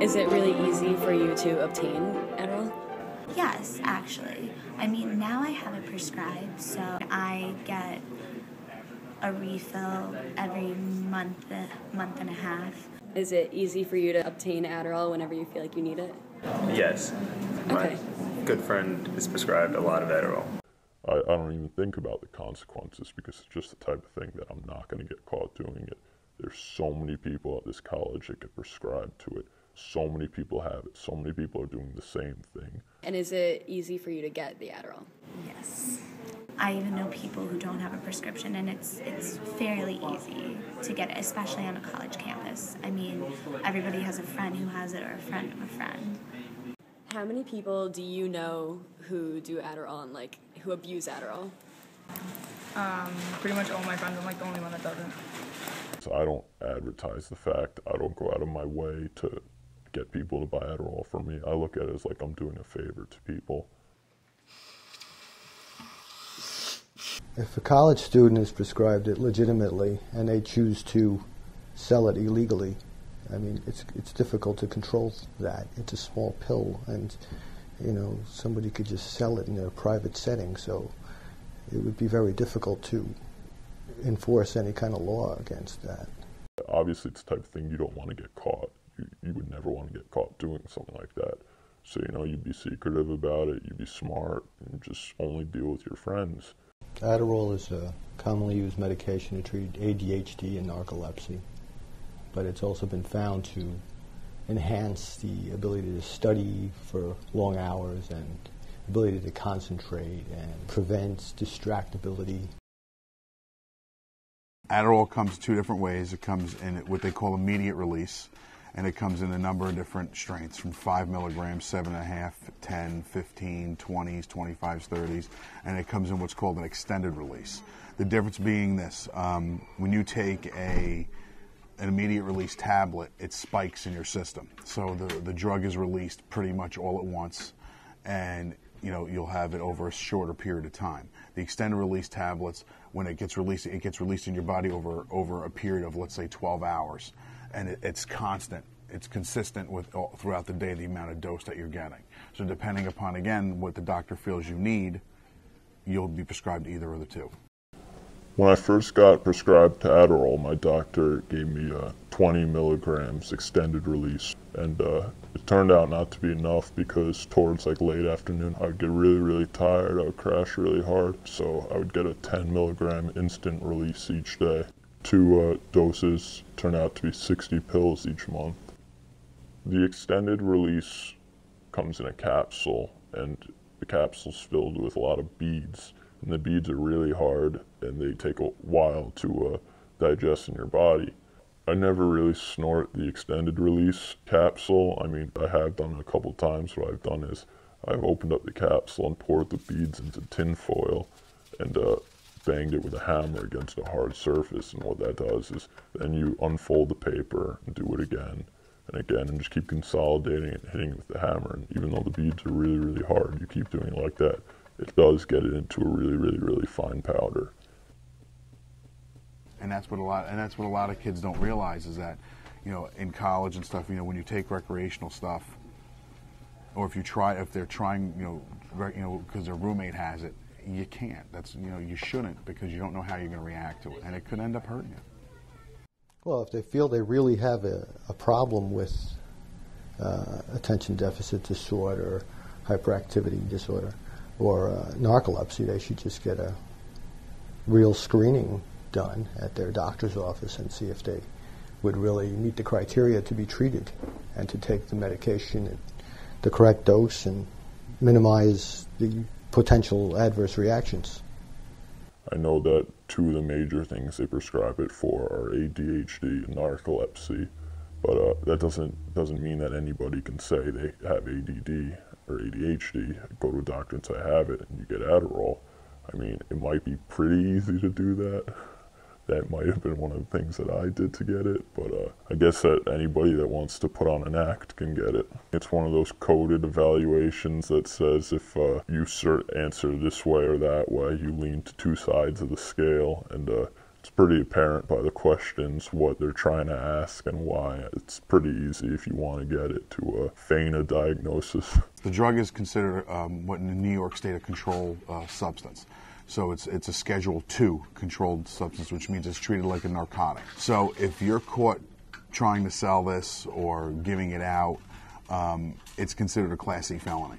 Is it really easy for you to obtain Adderall? Yes, actually. I mean, now I have it prescribed, so I get a refill every month and a half. Is it easy for you to obtain Adderall whenever you feel like you need it? Yes. Okay. My good friend is prescribed a lot of Adderall. I don't even think about the consequences because it's just the type of thing that I'm not going to get caught doing it. There's so many people at this college that get prescribed to it. So many people have it. So many people are doing the same thing. And is it easy for you to get the Adderall? Yes. I even know people who don't have a prescription, and it's fairly easy to get it, especially on a college campus. I mean, everybody has a friend who has it or a friend of a friend. How many people do you know who do Adderall and, who abuse Adderall? Pretty much all my friends. I'm, the only one that doesn't. So I don't advertise the fact. I don't go out of my way to get people to buy Adderall for me. I look at it as like I'm doing a favor to people. If a college student is prescribed it legitimately and they choose to sell it illegally, I mean, it's difficult to control that. It's a small pill, and somebody could just sell it in a private setting, so it would be very difficult to enforce any kind of law against that. Obviously, it's the type of thing you don't want to get caught. You would never want to get caught doing something like that. So, you'd be secretive about it, you'd be smart, and just only deal with your friends. Adderall is a commonly used medication to treat ADHD and narcolepsy, but it's also been found to enhance the ability to study for long hours and ability to concentrate and prevents distractibility. Adderall comes two different ways. It comes in what they call immediate release, and it comes in a number of different strengths, from 5 milligrams, 7.5, 10, 15, 20s, 25s, 30s, and it comes in what's called an extended release. The difference being this: when you take an immediate release tablet, it spikes in your system. So the drug is released pretty much all at once, and you'll have it over a shorter period of time. The extended release tablets, when it gets released in your body over a period of, let's say, 12 hours. And it's constant. It's consistent throughout the day, the amount of dose that you're getting. So depending upon, again, what the doctor feels you need, you'll be prescribed either of the two. When I first got prescribed to Adderall, my doctor gave me 20 milligrams extended release. And it turned out not to be enough because towards late afternoon, I would get really, really tired. I would crash really hard. So I would get a 10 milligram instant release each day. 2 doses turn out to be 60 pills each month. The extended release comes in a capsule, and the capsule's filled with a lot of beads. And the beads are really hard, and they take a while to digest in your body. I never really snort the extended release capsule. I mean, I have done it a couple times. What I've done is I've opened up the capsule and poured the beads into tin foil and banged it with a hammer against a hard surface. And what that does is then you unfold the paper and do it again and again and just keep consolidating it and hitting it with the hammer. And even though the beads are really, really hard, you keep doing it like that. It does get it into a really, really, really fine powder. And that's what a lot of kids don't realize is that, in college and stuff, when you take recreational stuff, or if they're trying, because their roommate has it, you can't. That's, you shouldn't, because you don't know how you're going to react to it, and it could end up hurting you. Well, if they feel they really have a problem with attention deficit disorder, hyperactivity disorder, or narcolepsy, they should just get a real screening done at their doctor's office and see if they would really meet the criteria to be treated and to take the medication at the correct dose and minimize the potential adverse reactions. I know that two of the major things they prescribe it for are ADHD and narcolepsy, but that doesn't mean that anybody can say they have ADD or ADHD. Go to a doctor and say I have it, and you get Adderall. I mean, it might be pretty easy to do that. That might have been one of the things that I did to get it, but I guess that anybody that wants to put on an act can get it. It's one of those coded evaluations that says if you answer this way or that way, you lean to two sides of the scale, and it's pretty apparent by the questions what they're trying to ask and why. It's pretty easy if you want to get it to feign a diagnosis. The drug is considered what in New York State a controlled substance. So it's a Schedule II controlled substance, which means it's treated like a narcotic. So if you're caught trying to sell this or giving it out, it's considered a Class C felony.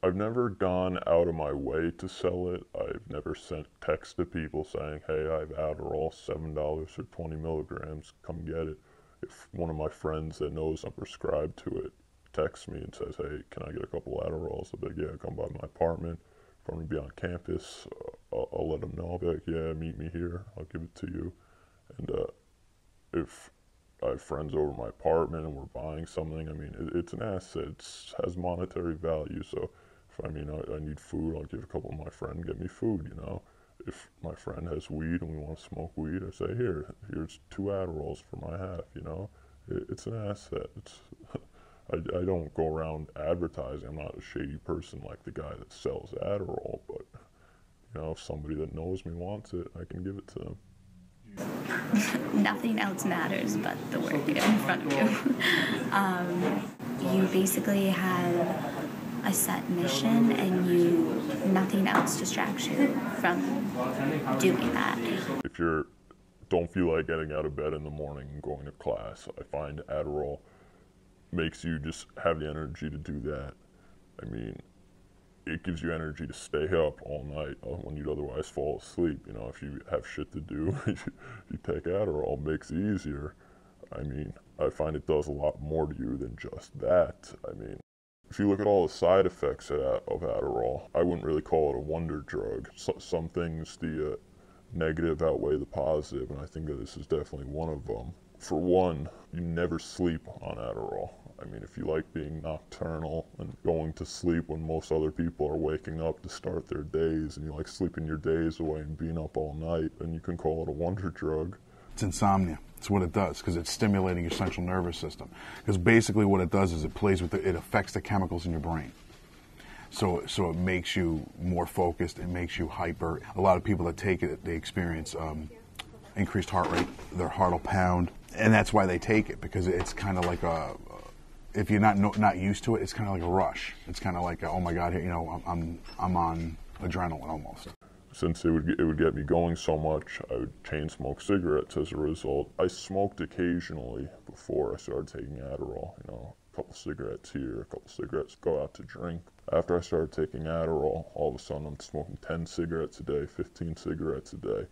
I've never gone out of my way to sell it. I've never sent text to people saying, hey, I have Adderall, $7 for 20 milligrams, come get it. If one of my friends that knows I'm prescribed to it texts me and says, hey, can I get a couple Adderalls? I'll be like, yeah, come by my apartment. If I'm going to be on campus, I'll let them know. I'll be like, yeah, meet me here. I'll give it to you. And if I have friends over my apartment and we're buying something, I mean, it's an asset. It has monetary value. So if I need food, I'll give a couple of my friends, get me food, you know. If my friend has weed and we want to smoke weed, I say, here's 2 Adderalls for my half, you know. It's an asset. I don't go around advertising. I'm not a shady person like the guy that sells Adderall, but, you know, if somebody that knows me wants it, I can give it to them. Nothing else matters but the work in front of you. You basically have a set mission and nothing else distracts you from doing that. If you don't feel like getting out of bed in the morning and going to class, I find Adderall makes you just have the energy to do that. I mean, it gives you energy to stay up all night when you'd otherwise fall asleep. You know, if you have shit to do, you take Adderall, it makes it easier. I mean, I find it does a lot more to you than just that. I mean, if you look at all the side effects of Adderall, I wouldn't really call it a wonder drug. Some things, the negative outweigh the positive, and I think that this is definitely one of them. For one, you never sleep on Adderall. I mean, if you like being nocturnal and going to sleep when most other people are waking up to start their days, and you like sleeping your days away and being up all night, then you can call it a wonder drug. It's insomnia. It's what it does, because it's stimulating your central nervous system. Because basically what it does is it affects the chemicals in your brain. So it makes you more focused, it makes you hyper. A lot of people that take it, they experience increased heart rate, their heart will pound, and that's why they take it, because it's kind of like if you're not used to it, it's kind of like a rush. It's kind of like, oh my God, you know, I'm on adrenaline almost. Since it would get me going so much, I would chain smoke cigarettes as a result. I smoked occasionally before I started taking Adderall. You know, a couple cigarettes here, a couple cigarettes, go out to drink. After I started taking Adderall, all of a sudden I'm smoking 10 cigarettes a day, 15 cigarettes a day.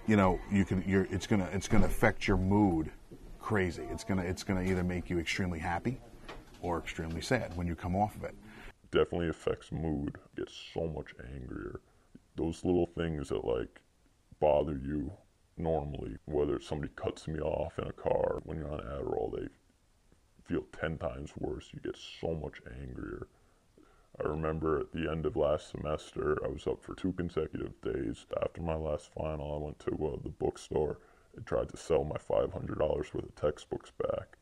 You know, it's gonna affect your mood crazy. It's gonna either make you extremely happy or extremely sad when you come off of it. Definitely affects mood. You get so much angrier. Those little things that like bother you normally, whether somebody cuts me off in a car, when you're on Adderall, they feel 10 times worse. You get so much angrier. I remember at the end of last semester, I was up for 2 consecutive days. After my last final, I went to the bookstore and tried to sell my $500 worth of textbooks back.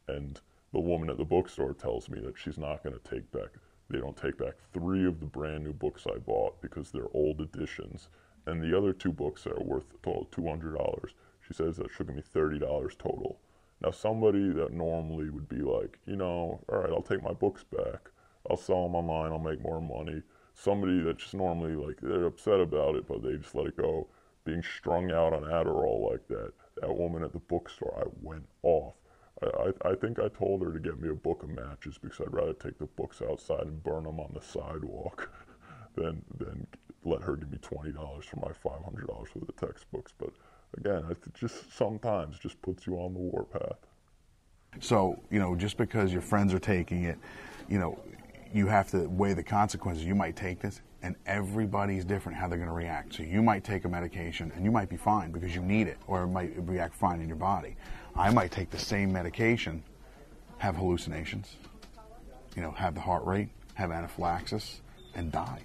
And the woman at the bookstore tells me that she's not going to take back, they don't take back 3 of the brand new books I bought because they're old editions. And the other 2 books that are worth a total of $200, she says that she'll give me $30 total. Now somebody that normally would be like, you know, all right, I'll take my books back. I'll sell them online, I'll make more money. Somebody that just normally, like, they're upset about it, but they just let it go. Being strung out on Adderall like that, that woman at the bookstore, I went off. I think I told her to get me a book of matches because I'd rather take the books outside and burn them on the sidewalk than let her give me $20 for my $500 worth of textbooks. But again, it just sometimes just puts you on the warpath. So, just because your friends are taking it, you have to weigh the consequences. You might take this, and everybody's different how they're going to react. So you might take a medication, and you might be fine because you need it, or it might react fine in your body. I might take the same medication, have hallucinations, have the heart rate, have anaphylaxis, and die.